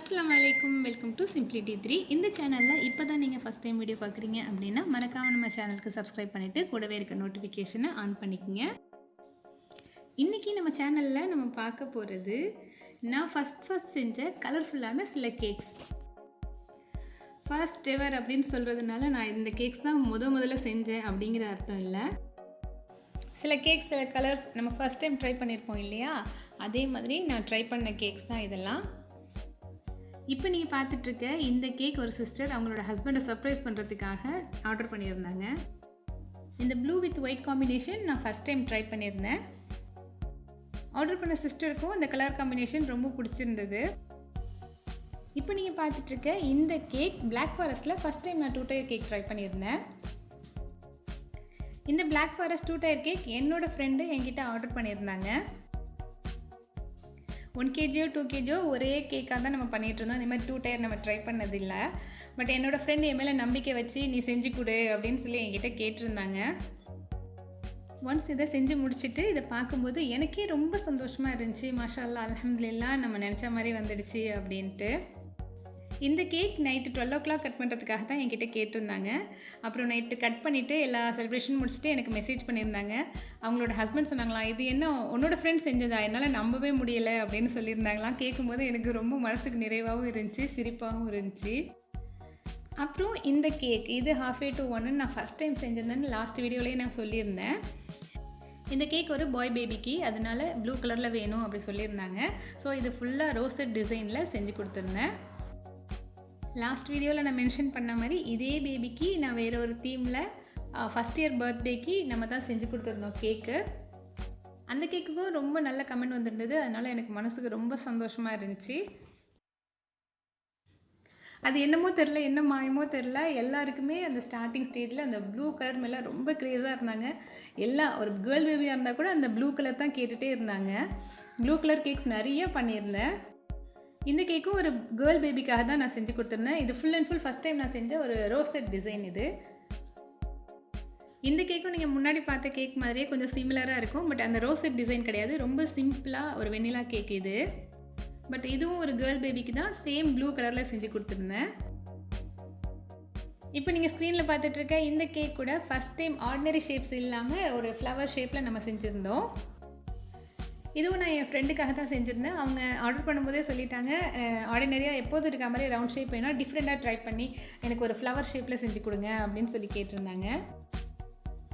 அஸ்ஸலாமு அலைக்கும், welcome to சிம்பிளிட்டி 3. இந்த சேனலில் இப்போ தான் நீங்கள் ஃபஸ்ட் டைம் வீடியோ பார்க்குறீங்க அப்படின்னா மறக்காமல் நம்ம சேனலுக்கு சப்ஸ்கிரைப் பண்ணிவிட்டு கூடவே இருக்க நோட்டிஃபிகேஷனை ஆன் பண்ணிக்கோங்க. இன்றைக்கி நம்ம சேனலில் நம்ம பார்க்க போகிறது நான் ஃபஸ்ட் செஞ்ச கலர்ஃபுல்லான சில கேக்ஸ். ஃபர்ஸ்டெவர் அப்படின்னு சொல்கிறதுனால நான் இந்த கேக்ஸ் தான் முதல்ல செஞ்சேன் அப்படிங்கிற அர்த்தம் இல்லை. சில கேக்ஸ், சில கலர்ஸ் நம்ம ஃபஸ்ட் டைம் ட்ரை பண்ணியிருப்போம் இல்லையா, அதே மாதிரி நான் ட்ரை பண்ண கேக்ஸ் தான் இதெல்லாம். இப்போ நீங்கள் பார்த்துட்ருக்க இந்த கேக் ஒரு சிஸ்டர் அவங்களோட ஹஸ்பண்டை சர்ப்ரைஸ் பண்ணுறதுக்காக ஆர்டர் பண்ணியிருந்தாங்க. இந்த ப்ளூ வித் ஒயிட் காம்பினேஷன் நான் ஃபஸ்ட் டைம் ட்ரை பண்ணியிருந்தேன். ஆர்டர் பண்ண சிஸ்டருக்கும் இந்த கலர் காம்பினேஷன் ரொம்ப பிடிச்சிருந்தது. இப்போ நீங்கள் பார்த்துட்ருக்க இந்த கேக் பிளாக் ஃபாரஸ்ட்டில் ஃபஸ்ட் டைம் நான் 2 டயர் கேக் ட்ரை பண்ணியிருந்தேன். இந்த பிளாக் ஃபாரஸ்ட் 2 டயர் கேக் என்னோடய ஃப்ரெண்டு என்கிட்ட ஆர்டர் பண்ணியிருந்தாங்க. 1 kg 2 kg ஒரே கேக்காக தான் நம்ம பண்ணிகிட்டு இருந்தோம். இந்த மாதிரி 2 டயர் நம்ம ட்ரை பண்ணதில்லை. பட் என்னோடய ஃப்ரெண்டு என் மேலே நம்பிக்கை வச்சு நீ செஞ்சு கொடு அப்படின்னு சொல்லி என்கிட்ட கேட்டிருந்தாங்க. ஒன்ஸ் இதை செஞ்சு முடிச்சுட்டு இதை பார்க்கும்போது எனக்கே ரொம்ப சந்தோஷமாக இருந்துச்சு. மாஷா அல்லாஹ், அல்ஹம்துலில்லாஹ், நம்ம நினச்ச மாதிரி வந்துடுச்சு அப்படின்ட்டு. இந்த கேக் நைட்டு 12 o'clock கட் பண்ணுறதுக்காக தான் என்கிட்ட கேட்டிருந்தாங்க. அப்புறம் நைட்டு கட் பண்ணிவிட்டு எல்லா செலிப்ரேஷன் முடிச்சுட்டு எனக்கு மெசேஜ் பண்ணியிருந்தாங்க. அவங்களோட ஹஸ்பண்ட் சொன்னாங்களாம், இது என்ன உன்னோட ஃப்ரெண்ட் செஞ்சதா, என்னால் நம்பவே முடியலை அப்படின்னு சொல்லியிருந்தாங்களாம். கேட்கும்போது எனக்கு ரொம்ப மனசுக்கு நிறைவாகவும் இருந்துச்சு, சிரிப்பாகவும் இருந்துச்சு. அப்புறம் இந்த கேக் இது 1/2 to 1 நான் ஃபஸ்ட் டைம் செஞ்சிருந்தேன்னு லாஸ்ட் வீடியோலேயே நான் சொல்லியிருந்தேன். இந்த கேக் ஒரு பாய் பேபிக்கு, அதனால் ப்ளூ கலரில் வேணும் அப்படி சொல்லியிருந்தாங்க. ஸோ இது ஃபுல்லாக ரோசட் டிசைனில் செஞ்சு கொடுத்துருந்தேன். லாஸ்ட் வீடியோவில் நான் மென்ஷன் பண்ண மாதிரி இதே பேபிக்கு நான் வேறு ஒரு தீமில் ஃபஸ்ட் இயர் பர்த்டேக்கு நம்ம தான் செஞ்சு கொடுத்துருந்தோம் கேக்கு. அந்த கேக்குக்கும் ரொம்ப நல்ல கமெண்ட் வந்திருந்தது. அதனால் எனக்கு மனசுக்கு ரொம்ப சந்தோஷமாக இருந்துச்சு. அது என்னமோ தெரில, என்ன மாயமோ தெரில, எல்லாருக்குமே அந்த ஸ்டார்டிங் ஸ்டேஜில் அந்த ப்ளூ கலர் மேலே ரொம்ப க்ரேஸாக இருந்தாங்க. ஒரு கேர்ள் பேபியாக இருந்தால் கூட அந்த ப்ளூ கலர் தான் கேட்டுகிட்டே இருந்தாங்க. ப்ளூ கலர் கேக்ஸ் நிறைய பண்ணியிருந்தேன். இந்த கேக்கும் ஒரு கேர்ள் பேபிக்காக தான் நான் செஞ்சு கொடுத்துருந்தேன். இது full and full first time நான் செஞ்ச ஒரு ரோசட் டிசைன் இது. இந்த கேக்கும் நீங்கள் முன்னாடி பார்த்த கேக் மாதிரியே கொஞ்சம் சிமிலராக இருக்கும். பட் அந்த ரோசட் டிசைன் கிடையாது, ரொம்ப சிம்பிளாக ஒரு வெண்ணிலா கேக் இது. பட் இதுவும் ஒரு கேர்ள் பேபிக்கு தான் சேம் ப்ளூ கலரில் செஞ்சு கொடுத்துருந்தேன். இப்போ நீங்கள் ஸ்க்ரீனில் பார்த்துட்ருக்க இந்த கேக் கூட ஃபஸ்ட் டைம் ஆர்டினரி ஷேப்ஸ் இல்லாமல் ஒரு ஃப்ளவர் ஷேப்பில் நம்ம செஞ்சுருந்தோம். இதுவும் நான் என் ஃப்ரெண்டுக்காக தான் செஞ்சுருந்தேன். அவங்க ஆர்டர் பண்ணும்போதே சொல்லிட்டாங்க, ஆர்டினரியாக எப்போதும் இருக்க மாதிரி ரவுண்ட் ஷேப் வேணால் டிஃப்ரெண்ட்டாக ட்ரை பண்ணி எனக்கு ஒரு ஃப்ளவர் ஷேப்பில் செஞ்சு கொடுங்க அப்படின்னு சொல்லி கேட்டிருந்தாங்க.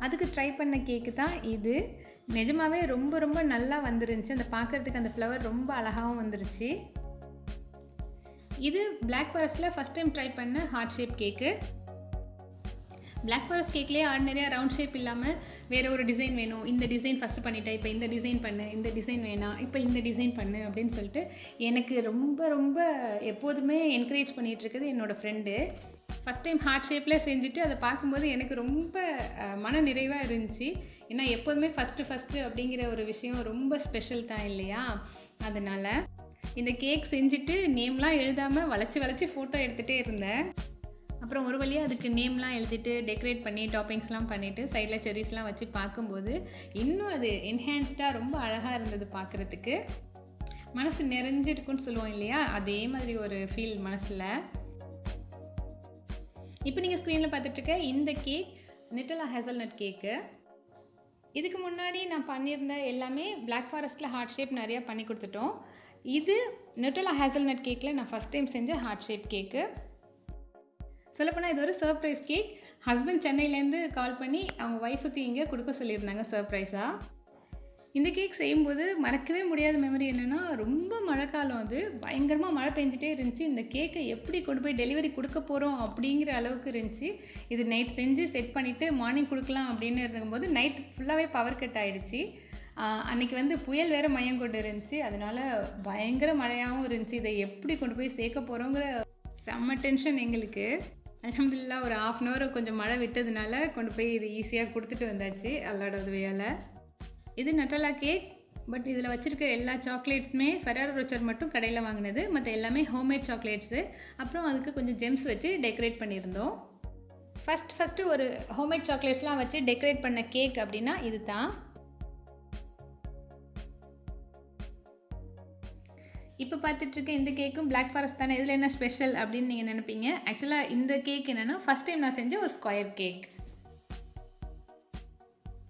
அதுக்கு ட்ரை பண்ண கேக்கு தான் இது. நிஜமாகவே ரொம்ப ரொம்ப நல்லா வந்துருந்துச்சு. அந்த பார்க்குறதுக்கு அந்த ஃப்ளவர் ரொம்ப அழகாகவும் வந்துருச்சு. இது பிளாக் ஃபாரஸ்ட்டில் ஃபஸ்ட் டைம் ட்ரை பண்ண ஹார்ட் ஷேப் கேக்கு. பிளாக் ஃபாரஸ்ட் கேக்லேயே ஆர்டினரியாக ரவுண்ட் ஷேப் இல்லாமல் வேறு ஒரு டிசைன் வேணும், இந்த டிசைன் ஃபஸ்ட்டு பண்ணிட்டேன், இப்போ இந்த டிசைன் பண்ணு, இந்த டிசைன் வேணாம், இப்போ இந்த டிசைன் பண்ணு அப்படின்னு சொல்லிட்டு எனக்கு ரொம்ப ரொம்ப எப்போதுமே என்கரேஜ் பண்ணிகிட்ருக்குது என்னோடய ஃப்ரெண்டு. ஃபஸ்ட் டைம் ஹார்ட் ஷேப்பில் செஞ்சுட்டு அதை பார்க்கும்போது எனக்கு ரொம்ப மன நிறைவாக இருந்துச்சு. ஏன்னா எப்போதுமே ஃபஸ்ட்டு அப்படிங்கிற ஒரு விஷயம் ரொம்ப ஸ்பெஷல் தான் இல்லையா. அதனால் இந்த கேக் செஞ்சுட்டு நேம்லாம் எழுதாமல் வளைச்சி ஃபோட்டோ எடுத்துகிட்டே இருந்தேன். அப்புறம் ஒரு வழியாக அதுக்கு நேம்லாம் எழுதிட்டு டெக்கரேட் பண்ணி டாப்பிங்ஸ்லாம் பண்ணிவிட்டு சைடில் செரிஸ்லாம் வச்சு பார்க்கும்போது இன்னும் அது என்ஹான்ஸ்டாக ரொம்ப அழகாக இருந்தது. பார்க்குறதுக்கு மனசு நிறைஞ்சிருக்குன்னு சொல்லுவோம் இல்லையா, அதே மாதிரி ஒரு ஃபீல் மனசில். இப்போ நீங்கள் ஸ்க்ரீனில் பார்த்துட்ருக்க இந்த கேக் நிட்டலா ஹேசல்நட் கேக்கு. இதுக்கு முன்னாடி நான் பண்ணியிருந்த எல்லாமே பிளாக் ஃபாரஸ்ட்டில் ஹார்ட் ஷேப் நிறையா பண்ணி கொடுத்துட்டோம். இது நிட்டலா ஹேசல்நட் கேக்கில் நான் ஃபஸ்ட் டைம் செஞ்ச ஹார்ட் ஷேப் கேக்கு. சொல்லப்போனால் இது ஒரு சர்ப்ரைஸ் கேக். ஹஸ்பண்ட் சென்னையிலேருந்து கால் பண்ணி அவங்க ஒய்ஃபுக்கு இங்கே கொடுக்க சொல்லியிருந்தாங்க சர்ப்ரைஸாக. இந்த கேக் செய்யும்போது மறக்கவே முடியாத மெமரி என்னென்னா, ரொம்ப மழைக்காலம், அது பயங்கரமாக மழை பெஞ்சிட்டே இருந்துச்சு. இந்த கேக்கை எப்படி கொண்டு போய் டெலிவரி கொடுக்க போகிறோம் அப்படிங்கிற அளவுக்கு இருந்துச்சு. இது நைட் செஞ்சு செட் பண்ணிவிட்டு மார்னிங் கொடுக்கலாம் அப்படின்னு இருக்கும்போது நைட் ஃபுல்லாகவே பவர் கட் ஆகிடுச்சு. அன்றைக்கி புயல் வேறு மையம் கொண்டு இருந்துச்சு. அதனால் பயங்கர மழையாகவும் இருந்துச்சு. இதை எப்படி கொண்டு போய் சேர்க்க போகிறோங்கிற செம்ம டென்ஷன் எங்களுக்கு. அல்ஹம்துலில்லாஹ் ஒரு 1/2 an hour கொஞ்சம் மழை விட்டதுனால கொண்டு போய் இது ஈஸியாக கொடுத்துட்டு வந்தாச்சு அல்லாஹ்வோட உதவியால். இது நட்டலா கேக். பட் இதில் வச்சுருக்க எல்லா சாக்லேட்ஸுமே ஃபெராரோ ரோச்சர் மட்டும் கடையில் வாங்கினது, மற்ற எல்லாமே ஹோம்மேட் சாக்லேட்ஸு. அப்புறம் அதுக்கு கொஞ்சம் ஜெம்ஸ் வச்சு டெக்கரேட் பண்ணியிருந்தோம். ஃபஸ்ட்டு ஒரு ஹோம்மேட் சாக்லேட்ஸ்லாம் வச்சு டெக்கரேட் பண்ண கேக் அப்படின்னா இது தான். இப்போ பார்த்துட்ருக்க இந்த கேக்கும் பிளாக் ஃபாரஸ்ட் தானே, இதில் என்ன ஸ்பெஷல் அப்படின்னு நீங்கள் நினைப்பீங்க. ஆக்சுவலாக இந்த கேக் என்னென்னா ஃபஸ்ட் டைம் நான் செஞ்ச ஒரு ஸ்கொயர் கேக்.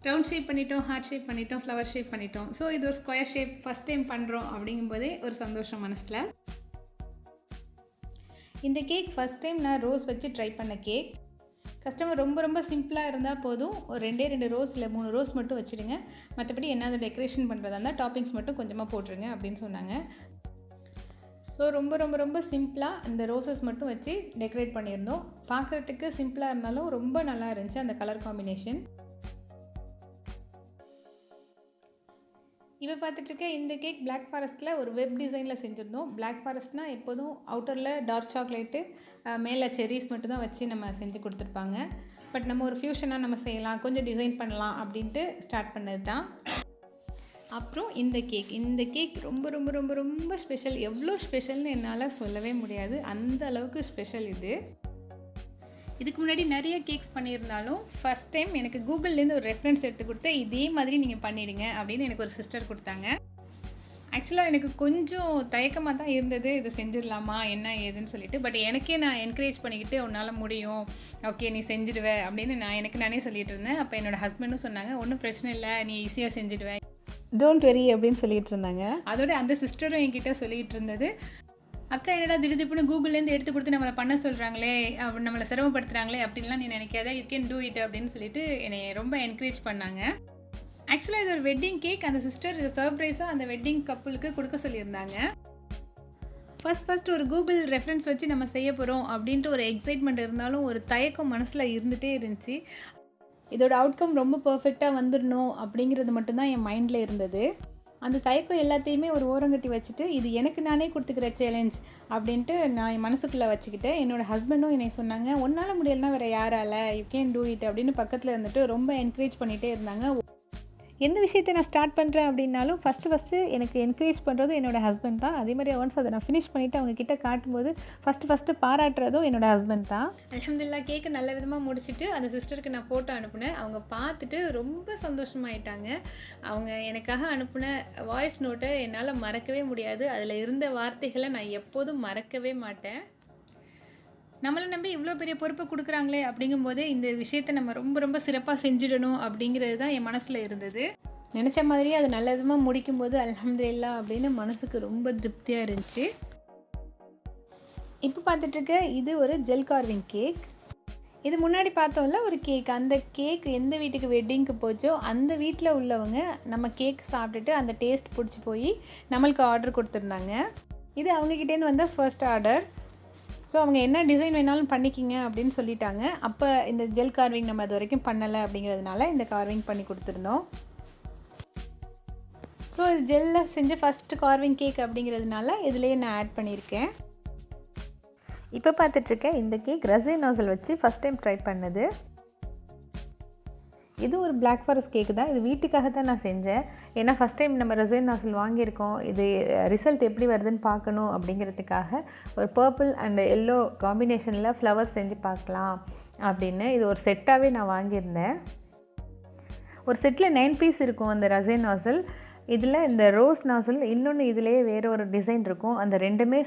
ரவுண்ட் ஷேப் பண்ணிட்டோம், ஹார்ட் ஷேப் பண்ணிட்டோம், ஃப்ளவர் ஷேப் பண்ணிட்டோம். ஸோ இது ஒரு ஸ்கொயர் ஷேப் ஃபஸ்ட் டைம் பண்ணுறோம் அப்படிங்கும்போதே ஒரு சந்தோஷம் மனசில். இந்த கேக் ஃபஸ்ட் டைம் நான் ரோஸ் வச்சு ட்ரை பண்ண கேக். கஸ்டமர் ரொம்ப ரொம்ப சிம்பிளாக இருந்தால் போதும், ஒரு 2 ரோஸ் இல்லை 3 ரோஸ் மட்டும் வச்சுடுங்க, மற்றபடி என்ன டெக்கரேஷன் பண்ணுறதா இருந்தால் டாப்பிங்ஸ் மட்டும் கொஞ்சமாக போட்டுருங்க அப்படின்னு சொன்னாங்க. ஸோ ரொம்ப ரொம்ப ரொம்ப சிம்பிளாக இந்த ரோசஸ் மட்டும் வச்சு டெக்கரேட் பண்ணியிருந்தோம். பார்க்குறதுக்கு சிம்பிளாக இருந்தாலும் ரொம்ப நல்லா இருந்துச்சு அந்த கலர் காம்பினேஷன். இப்போ பார்த்துட்ருக்க இந்த கேக் பிளாக் ஃபாரஸ்ட்டில் ஒரு வெப் டிசைனில் செஞ்சுருந்தோம். பிளாக் ஃபாரஸ்ட்னால் எப்போதும் அவுட்டரில் டார்க் சாக்லேட்டு, மேலே செர்ரிஸ் மட்டும் தான் வச்சு நம்ம செஞ்சு கொடுத்துருப்பாங்க. பட் நம்ம ஒரு ஃப்யூஷனாக நம்ம செய்யலாம், கொஞ்சம் டிசைன் பண்ணலாம் அப்படின்ட்டு ஸ்டார்ட் பண்ணது தான். அப்புறம் இந்த கேக் ரொம்ப ரொம்ப ரொம்ப ரொம்ப ஸ்பெஷல். எவ்வளோ ஸ்பெஷல்னு என்னால் சொல்லவே முடியாது, அந்த அளவுக்கு ஸ்பெஷல் இது. இதுக்கு முன்னாடி நிறைய கேக்ஸ் பண்ணியிருந்தாலும் ஃபஸ்ட் டைம் எனக்கு கூகுள்லேருந்து ஒரு ரெஃபரன்ஸ் எடுத்து கொடுத்து இதே மாதிரி நீங்கள் பண்ணிவிடுங்க அப்படின்னு எனக்கு ஒரு சிஸ்டர் கொடுத்தாங்க. ஆக்சுவலாக எனக்கு கொஞ்சம் தயக்கமாக தான் இருந்தது, இதை செஞ்சிடலாமா என்ன ஏதுன்னு சொல்லிட்டு. பட் எனக்கே நான் என்கரேஜ் பண்ணிக்கிட்டு உன்னால் முடியும், ஓகே நீ செஞ்சிடுவேன் அப்படின்னு நானே சொல்லிட்டு இருந்தேன். அப்போ என்னோடய ஹஸ்பண்டும் சொன்னாங்க, ஒன்றும் பிரச்சனை இல்லை, நீ ஈஸியாக செஞ்சிடுவேன், டோன்ட் வெரி அப்படின்னு சொல்லிட்டு இருந்தாங்க. அதோட அந்த சிஸ்டரும் என்கிட்ட சொல்லிகிட்டு இருந்தது, அக்கா என்னடா திடுதிப்புன்னு கூகுள்லேருந்து எடுத்து கொடுத்து நம்மளை பண்ண சொல்கிறாங்களே, நம்மளை சிரமப்படுத்துகிறாங்களே அப்படின்லாம் நீ நினைக்காத, யூ கேன் டூ இட் அப்படின்னு சொல்லிட்டு என்னை ரொம்ப என்கரேஜ் பண்ணாங்க. ஆக்சுவலாக இது ஒரு வெட்டிங் கேக். அந்த சிஸ்டர் இது சர்ப்ரைஸாக அந்த வெட்டிங் கப்புளுக்கு கொடுக்க சொல்லியிருந்தாங்க. ஃபஸ்ட் ஒரு கூகுள் ரெஃபரன்ஸ் வச்சு நம்ம செய்ய போகிறோம் அப்படின்ட்டு ஒரு எக்ஸைட்மெண்ட் இருந்தாலும் ஒரு தயக்கம் மனசில் இருந்துகிட்டே இருந்துச்சு. இதோட அவுட்கம் ரொம்ப பர்ஃபெக்டாக வந்துடணும் அப்படிங்கிறது மட்டும்தான் என் மைண்டில் இருந்தது. அந்த தயக்கம் எல்லாத்தையுமே ஒரு ஓரங்கட்டி வச்சுட்டு இது எனக்கு நானே கொடுத்துக்கிற சேலஞ்ச் அப்படின்ட்டு நான் என் மனசுக்குள்ளே வச்சுக்கிட்டேன். என்னோடய ஹஸ்பண்டும் என்னை சொன்னாங்க, ஒன்றால் முடியலைன்னா வேறு யாரால, யூ கேன் டூ இட் அப்படின்னு பக்கத்தில் இருந்துட்டு ரொம்ப என்கரேஜ் பண்ணிகிட்டே இருந்தாங்க. எந்த விஷயத்தை நான் ஸ்டார்ட் பண்ணுறேன் அப்படின்னாலும் ஃபஸ்ட்டு எனக்கு என்கரேஜ் பண்ணுறதும் என்னோடய ஹஸ்பண்ட் தான். அதே மாதிரி ஒன்ஸ் அதை நான் ஃபினிஷ் பண்ணிவிட்டு அவங்க கிட்டே காட்டும்போது ஃபஸ்ட்டு பாராட்டுறதும் என்னோடய ஹஸ்பண்ட் தான். அல்ஹம்துலில்லாஹ் கேக்கு நல்ல விதமாக முடிச்சுட்டு அந்த சிஸ்டருக்கு நான் ஃபோட்டோ அனுப்புனேன். அவங்க பார்த்துட்டு ரொம்ப சந்தோஷமாயிட்டாங்க. அவங்க எனக்காக அனுப்பின வாய்ஸ் நோட்டை என்னால் மறக்கவே முடியாது. அதில் இருந்த வார்த்தைகளை நான் எப்போதும் மறக்கவே மாட்டேன். நம்மளை நம்பி இவ்வளோ பெரிய பொறுப்பை கொடுக்குறாங்களே அப்படிங்கும்போதே இந்த விஷயத்தை நம்ம ரொம்ப ரொம்ப சிறப்பாக செஞ்சிடணும் அப்படிங்கிறது தான் என் மனசில் இருந்தது. நினச்ச மாதிரியே அது நல்ல விதமாக முடிக்கும்போது அல்ஹம்துலில்லாஹ் அப்படின்னு மனசுக்கு ரொம்ப திருப்தியாக இருந்துச்சு. இப்போ பார்த்துட்ருக்க இது ஒரு ஜெல் கார்விங் கேக். இது முன்னாடி பார்த்தோம்ல ஒரு கேக், அந்த கேக் எந்த வீட்டுக்கு வெட்டிங்க்கு போச்சோ அந்த வீட்டில் உள்ளவங்க நம்ம கேக் சாப்பிட்டுட்டு அந்த டேஸ்ட் பிடிச்சி போய் நம்மளுக்கு ஆர்டர் கொடுத்துருந்தாங்க. இது அவங்கக்கிட்டேருந்து வந்த ஃபர்ஸ்ட் ஆர்டர். ஸோ அவங்க என்ன டிசைன் வேணாலும் பண்ணிக்கிங்க அப்படின்னு சொல்லிட்டாங்க. அப்போ இந்த ஜெல் கார்விங் நம்ம அது வரைக்கும் பண்ணலை அப்படிங்கிறதுனால இந்த கார்விங் பண்ணி கொடுத்துருந்தோம். ஸோ இது ஜெல்லில் செஞ்ச ஃபஸ்ட்டு கார்விங் கேக் அப்படிங்கிறதுனால இதுலேயே நான் ஆட் பண்ணியிருக்கேன். இப்போ பார்த்துட்ருக்கேன் இந்த கேக் ரசே நாசல் வச்சு ஃபஸ்ட் டைம் ட்ரை பண்ணது. இது ஒரு பிளாக் ஃபாரஸ்ட் கேக்கு தான். இது வீட்டுக்காக தான் நான் செஞ்சேன். ஏன்னா ஃபஸ்ட் டைம் நம்ம ரெசைன் நாசல் வாங்கியிருக்கோம், இது ரிசல்ட் எப்படி வருதுன்னு பார்க்கணும் அப்படிங்கிறதுக்காக ஒரு பர்பிள் அண்ட் எல்லோ காம்பினேஷனில் ஃப்ளவர்ஸ் செஞ்சு பார்க்கலாம் அப்படின்னு இது ஒரு செட்டாகவே நான் வாங்கியிருந்தேன். ஒரு செட்டில் 9 பீஸ் இருக்கும் அந்த ரெசைன் நாசல். இதில் இந்த ரோஸ் நாசல், இன்னொன்று இதிலேயே வேறு ஒரு டிசைன் இருக்கும். அந்த ரெண்டுமே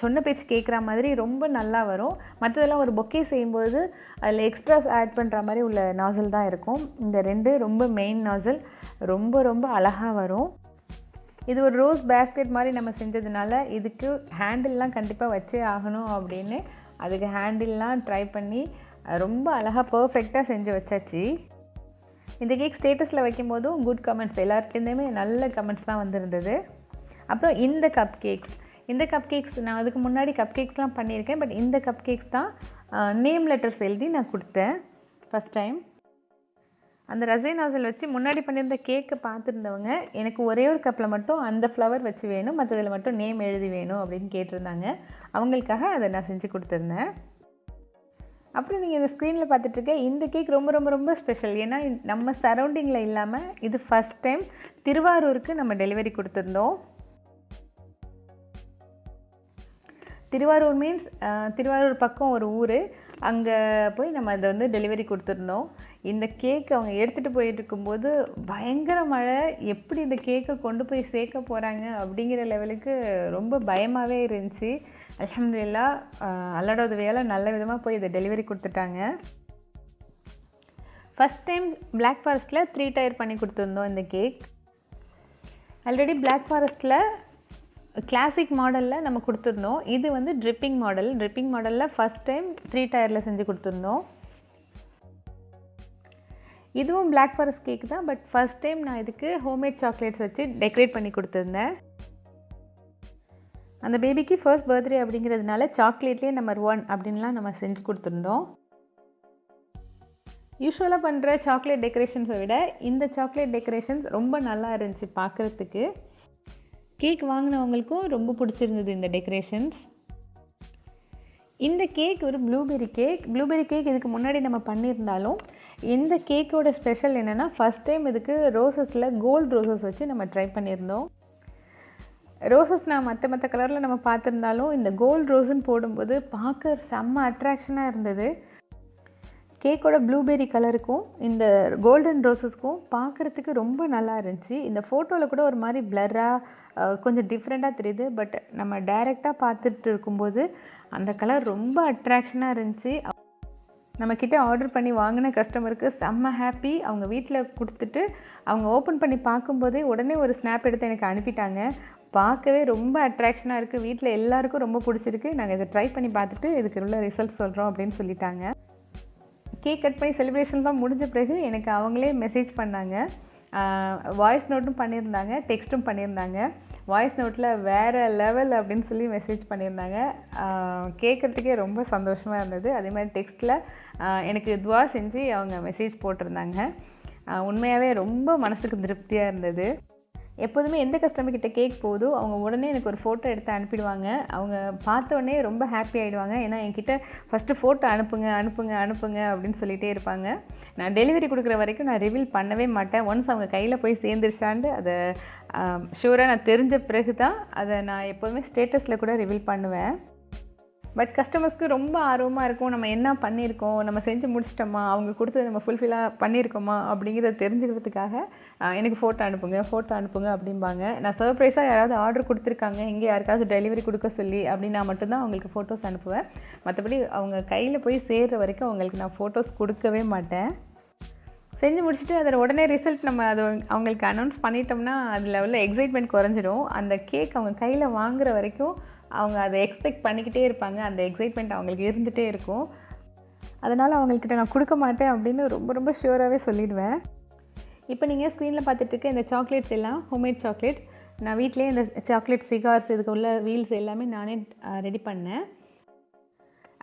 சொன்ன பேச்சு கேட்குற மாதிரி ரொம்ப நல்லா வரும். மற்றதெல்லாம் ஒரு பொக்கே செய்யும்போது அதில் எக்ஸ்ட்ராஸ் ஆட் பண்ணுற மாதிரி உள்ள நாசல் தான் இருக்கும். இந்த ரெண்டு ரொம்ப மெயின் நாசல், ரொம்ப ரொம்ப அழகாக வரும். இது ஒரு ரோஸ் பேஸ்கெட் மாதிரி நம்ம செஞ்சதுனால இதுக்கு ஹேண்டில்லாம் கண்டிப்பாக வச்சே ஆகணும் அப்படின்னு அதுக்கு ஹேண்டில்லாம் ட்ரை பண்ணி ரொம்ப அழகாக பர்ஃபெக்டாக செஞ்சு வச்சாச்சு. இந்த கேக் ஸ்டேட்டஸில் வைக்கும்போதும் குட் கமெண்ட்ஸ், எல்லாருக்குமே நல்ல கமெண்ட்ஸ் தான் வந்திருந்தது. அப்புறம் இந்த கப் கேக்ஸ் நான் அதுக்கு முன்னாடி கப் கேக்ஸ்லாம் பண்ணியிருக்கேன். பட் இந்த கப் கேக்ஸ் தான் நேம் லெட்டர்ஸ் எழுதி நான் கொடுத்தேன் ஃபஸ்ட் டைம். அந்த ரசைன் நாசல் வச்சு முன்னாடி பண்ணியிருந்த கேக்கை பார்த்துருந்தவங்க எனக்கு ஒரே ஒரு கப்பில் மட்டும் அந்த ஃப்ளவர் வச்சு வேணும், மற்றதில் மட்டும் நேம் எழுதி வேணும் அப்படின்னு கேட்டிருந்தாங்க. அவங்களுக்காக அதை நான் செஞ்சு கொடுத்துருந்தேன். அப்புறம் நீங்கள் இந்த ஸ்க்ரீனில் பார்த்துட்ருக்க இந்த கேக் ரொம்ப ரொம்ப ரொம்ப ஸ்பெஷல். ஏன்னா நம்ம சரௌண்டிங்கில் இல்லாமல் இது ஃபஸ்ட் டைம் திருவாரூருக்கு நம்ம டெலிவரி கொடுத்துருந்தோம். திருவாரூர் மீன்ஸ் திருவாரூர் பக்கம் ஒரு ஊர். அங்கே போய் நம்ம அதை வந்து டெலிவரி கொடுத்துருந்தோம். இந்த கேக் அவங்க எடுத்துகிட்டு போயிட்டு இருக்கும்போது பயங்கர மழை, எப்படி இந்த கேக்கை கொண்டு போய் சேர்க்க போகிறாங்க அப்படிங்கிற லெவலுக்கு ரொம்ப பயமாகவே இருந்துச்சு. அல்ஹம்துலில்லாஹ் அல்லாஹ்வோட உதவியால் நல்ல விதமாக போய் இதை டெலிவரி கொடுத்துட்டாங்க. ஃபஸ்ட் டைம் Black Forestல 3 டயர் பண்ணி கொடுத்துருந்தோம் இந்த கேக். ஆல்ரெடி Black Forestல கிளாசிக் மாடலில் நம்ம கொடுத்துருந்தோம். இது வந்து ட்ரிப்பிங் மாடலில் ஃபஸ்ட் டைம் 3 டயரில் செஞ்சு கொடுத்துருந்தோம். இதுவும் Black Forest கேக் தான், பட் ஃபஸ்ட் டைம் நான் இதுக்கு ஹோம்மேட் சாக்லேட்ஸ் வச்சு டெக்கரேட் பண்ணி கொடுத்துருந்தேன். அந்த பேபிக்கு ஃபர்ஸ்ட் பர்த்டே அப்படிங்கிறதுனால சாக்லேட்லேயே நம்பர் 1 அப்படின்லாம் நம்ம செஞ்சு கொடுத்துருந்தோம். யூஸ்வலாக பண்ணுற சாக்லேட் டெக்கரேஷன்ஸை விட இந்த சாக்லேட் டெக்கரேஷன்ஸ் ரொம்ப நல்லா இருந்துச்சு பார்க்குறதுக்கு. கேக் வாங்கினவங்களுக்கும் ரொம்ப பிடிச்சிருந்தது இந்த டெக்கரேஷன்ஸ். இந்த கேக் ஒரு ப்ளூபெர்ரி கேக் இதுக்கு முன்னாடி நம்ம பண்ணியிருந்தாலும் இந்த கேக்கோட ஸ்பெஷல் என்னென்னா ஃபஸ்ட் டைம் இதுக்கு ரோசஸில் கோல்டு ரோசஸ் வச்சு நம்ம ட்ரை பண்ணியிருந்தோம். ரோசஸ் நான் மற்ற கலரில் நம்ம பார்த்துருந்தாலும் இந்த கோல்டு ரோஸுன்னு போடும்போது பார்க்க செம்ம அட்ராக்ஷனாக இருந்தது. கேக்கோட ப்ளூபெர்ரி கலருக்கும் இந்த கோல்டன் ரோஸஸ்க்கும் பார்க்குறதுக்கு ரொம்ப நல்லா இருந்துச்சு. இந்த ஃபோட்டோவில் கூட ஒரு மாதிரி பிளர்ராக கொஞ்சம் டிஃப்ரெண்ட்டாக தெரியுது, பட் நம்ம டைரெக்டாக பார்த்துட்டு இருக்கும்போது அந்த கலர் ரொம்ப அட்ராக்ஷனாக இருந்துச்சு. நம்மக்கிட்ட ஆர்டர் பண்ணி வாங்கின கஸ்டமருக்கு செம்ம ஹாப்பி. அவங்க வீட்டில் கொடுத்துட்டு அவங்க ஓப்பன் பண்ணி பார்க்கும்போதே உடனே ஒரு ஸ்னாப் எடுத்து எனக்கு அனுப்பிட்டாங்க. பார்க்கவே ரொம்ப அட்ராக்ஷனாக இருக்குது, வீட்டில் எல்லாருக்கும் ரொம்ப பிடிச்சிருக்கு, நாங்கள் இதை ட்ரை பண்ணி பார்த்துட்டு இதுக்கு உள்ள ரிசல்ட் சொல்கிறோம் அப்படின்னு சொல்லிட்டாங்க. கேக் கட் பண்ணி செலிப்ரேஷன்லாம் முடிஞ்ச பிறகு எனக்கு அவங்களே மெசேஜ் பண்ணாங்க. வாய்ஸ் நோட்டும் பண்ணியிருந்தாங்க, டெக்ஸ்ட்டும் பண்ணியிருந்தாங்க. வாய்ஸ் நோட்டில் வேறு லெவல் அப்படின்னு சொல்லி மெசேஜ் பண்ணியிருந்தாங்க. கேட்குறதுக்கே ரொம்ப சந்தோஷமாக இருந்தது. அதே மாதிரி டெக்ஸ்ட்டில் எனக்கு துவா செஞ்சு அவங்க மெசேஜ் போட்டிருந்தாங்க. உண்மையாகவே ரொம்ப மனசுக்கு திருப்தியாக இருந்தது. எப்போதுமே எந்த கஸ்டமர்கிட்ட கேக் போகுதோ அவங்க உடனே எனக்கு ஒரு ஃபோட்டோ எடுத்து அனுப்பிடுவாங்க. அவங்க பார்த்தோன்னே ரொம்ப ஹாப்பி ஆகிடுவாங்க. ஏன்னா என்கிட்ட ஃபஸ்ட்டு ஃபோட்டோ அனுப்புங்க அப்படின்னு சொல்லிகிட்டே இருப்பாங்க. நான் டெலிவரி கொடுக்குற வரைக்கும் நான் ரிவீல் பண்ணவே மாட்டேன். ஒன்ஸ் அவங்க கையில் போய் சேர்ந்துருச்சான்ட்டு அதை ஷூராக நான் தெரிஞ்ச பிறகு தான் அதை நான் எப்போதுமே ஸ்டேட்டஸில் கூட ரிவீல் பண்ணுவேன். பட் கஸ்டமர்ஸ்க்கு ரொம்ப ஆர்வமாக இருக்கும், நம்ம என்ன பண்ணியிருக்கோம், நம்ம செஞ்சு முடிச்சிட்டோமா, அவங்க கொடுத்தது நம்ம ஃபுல்ஃபில்லாக பண்ணியிருக்கோமா அப்படிங்கிறத தெரிஞ்சுக்கிறதுக்காக எனக்கு ஃபோட்டோ அனுப்புங்க அப்படிம்பாங்க. நான் சர்ப்ரைஸாக யாராவது ஆர்டர் கொடுத்துருக்காங்க, இங்கே யாருக்காவது டெலிவரி கொடுக்க சொல்லி அப்படின்னா மட்டும்தான் அவங்களுக்கு ஃபோட்டோஸ் அனுப்புவேன். மற்றபடி அவங்க கையில் போய் சேர்கிற வரைக்கும் அவங்களுக்கு நான் ஃபோட்டோஸ் கொடுக்கவே மாட்டேன். செஞ்சு முடிச்சுட்டு அதில் உடனே ரிசல்ட் நம்ம அது அவங்களுக்கு அனௌன்ஸ் பண்ணிட்டோம்னா அதில் உள்ள எக்ஸைட்மெண்ட் குறைஞ்சிடும். அந்த கேக் அவங்க கையில் வாங்குகிற வரைக்கும் அவங்க அதை எக்ஸ்பெக்ட் பண்ணிக்கிட்டே இருப்பாங்க. அந்த எக்ஸைட்மெண்ட் அவங்களுக்கு இருந்துகிட்டே இருக்கும். அதனால் அவங்கக்கிட்ட நான் கொடுக்க மாட்டேன் அப்படின்னு ரொம்ப ஷியூராகவே சொல்லிடுவேன். இப்போ நீங்கள் ஸ்க்ரீனில் பார்த்துட்டு இந்த சாக்லேட்ஸ் எல்லாம் ஹோம்மேட் சாக்லேட்ஸ். நான் வீட்டிலே இந்த சாக்லேட் சிகார்ஸ் இதுக்கு உள்ள வீல்ஸ் எல்லாமே நானே ரெடி பண்ணேன்.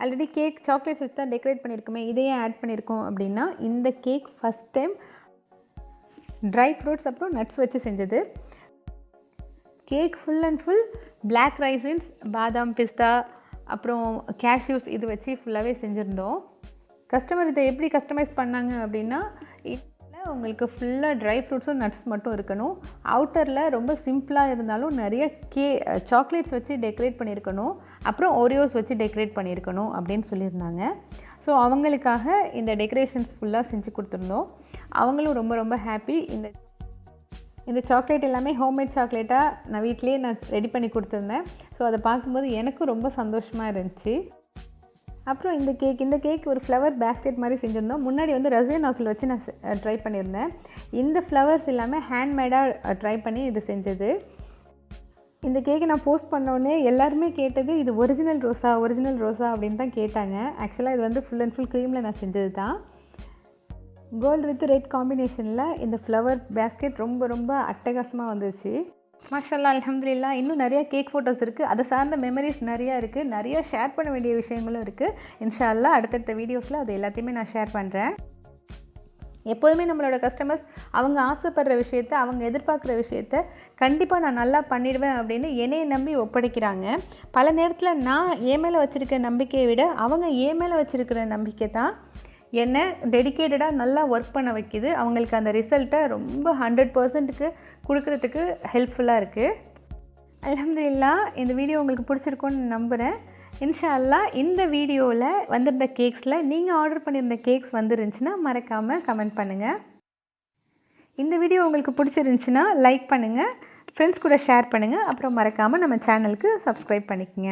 ஆல்ரெடி கேக் சாக்லேட்ஸ் வச்சு தான் டெக்கரேட் பண்ணியிருக்கோமே, இதையே ஆட் பண்ணியிருக்கோம் அப்படின்னா இந்த cake first time dry fruits அப்புறம் நட்ஸ் வச்சு செஞ்சது. Cake full and full black raisins, பாதாம், பிஸ்தா அப்புறம் கேஷ்யூஸ் இது வச்சு ஃபுல்லாகவே செஞ்சுருந்தோம். கஸ்டமர் இதை எப்படி கஸ்டமைஸ் பண்ணாங்க அப்படின்னா, இதில் உங்களுக்கு ஃபுல்லாக ட்ரை ஃப்ரூட்ஸும் நட்ஸ் மட்டும் இருக்கணும். அவுட்டரில் ரொம்ப சிம்பிளாக இருந்தாலும் நிறைய சாக்லேட்ஸ் வச்சு டெக்கரேட் பண்ணியிருக்கணும், அப்புறம் ஓரியோஸ் வச்சு டெக்கரேட் பண்ணியிருக்கணும் அப்படின்னு சொல்லியிருந்தாங்க. ஸோ அவங்களுக்காக இந்த டெக்கரேஷன்ஸ் ஃபுல்லாக செஞ்சு கொடுத்துருந்தோம். அவங்களும் ரொம்ப ஹாப்பி. இந்த சாக்லேட் எல்லாமே ஹோம்மேட் சாக்லேட்டாக நான் வீட்டிலே ரெடி பண்ணி கொடுத்துருந்தேன். ஸோ அதை பார்க்கும்போது எனக்கும் ரொம்ப சந்தோஷமாக இருந்துச்சு. அப்புறம் இந்த கேக் ஒரு ஃப்ளவர் பேஸ்கெட் மாதிரி செஞ்சுருந்தோம். முன்னாடி வந்து ரசின் நாசில் வச்சு நான் ட்ரை பண்ணியிருந்தேன். இந்த ஃப்ளவர்ஸ் எல்லாமே ஹேண்ட்மேடாக ட்ரை பண்ணி இது செஞ்சது. இந்த கேக்கை நான் போஸ்ட் பண்ணோடனே எல்லாருமே கேட்டது இது ஒரிஜினல் ரோஸா அப்படின்னு தான் கேட்டாங்க. ஆக்சுவலாக இது வந்து ஃபுல் அண்ட் ஃபுல் க்ரீமில் நான் செஞ்சது தான். கோல்டு வித் ரெட் காம்பினேஷனில் இந்த ஃப்ளவர் பேஸ்கெட் ரொம்ப அட்டகாசமாக வந்துச்சு. மாஷாஅல்லாஹ், அல்ஹம்துலில்லாஹ். இன்னும் நிறையா கேக் ஃபோட்டோஸ் இருக்குது, அதை சார்ந்த மெமரிஸ் நிறையா இருக்குது, நிறையா ஷேர் பண்ண வேண்டிய விஷயங்களும் இருக்குது. இன்ஷா அல்லாஹ் அடுத்தடுத்த வீடியோஸில் அது எல்லாத்தையுமே நான் ஷேர் பண்ணுறேன். எப்போதுமே நம்மளோட கஸ்டமர்ஸ் அவங்க ஆசைப்படுற விஷயத்த, அவங்க எதிர்பார்க்குற விஷயத்த கண்டிப்பாக நான் நல்லா பண்ணிடுவேன் அப்படின்னு என்னையை நம்பி ஒப்படைக்கிறாங்க. பல நேரத்தில் நான் என் மேலே வச்சுருக்க நம்பிக்கையை விட அவங்க என் மேலே வச்சுருக்கிற நம்பிக்கை தான் என்னை டெடிக்கேட்டடாக நல்லா ஒர்க் பண்ண வைக்கிது. அவங்களுக்கு அந்த ரிசல்ட்டை ரொம்ப 100%க்கு கொடுக்குறதுக்கு ஹெல்ப்ஃபுல்லாக இருக்குது. அல்ஹம்துலில்லாஹ். இந்த வீடியோ உங்களுக்கு பிடிச்சிருக்குன்னு நம்புகிறேன். இன்ஷா அல்லாஹ் இந்த வீடியோவில் வந்திருந்த கேக்ஸில் நீங்கள் ஆர்டர் பண்ணியிருந்த கேக்ஸ் வந்துருந்துச்சுன்னா மறக்காமல் கமெண்ட் பண்ணுங்கள். இந்த வீடியோ உங்களுக்கு பிடிச்சிருந்துச்சுன்னா லைக் பண்ணுங்கள், ஃப்ரெண்ட்ஸ் கூட ஷேர் பண்ணுங்கள், அப்புறம் மறக்காமல் நம்ம சேனலுக்கு சப்ஸ்கிரைப் பண்ணிக்கங்க.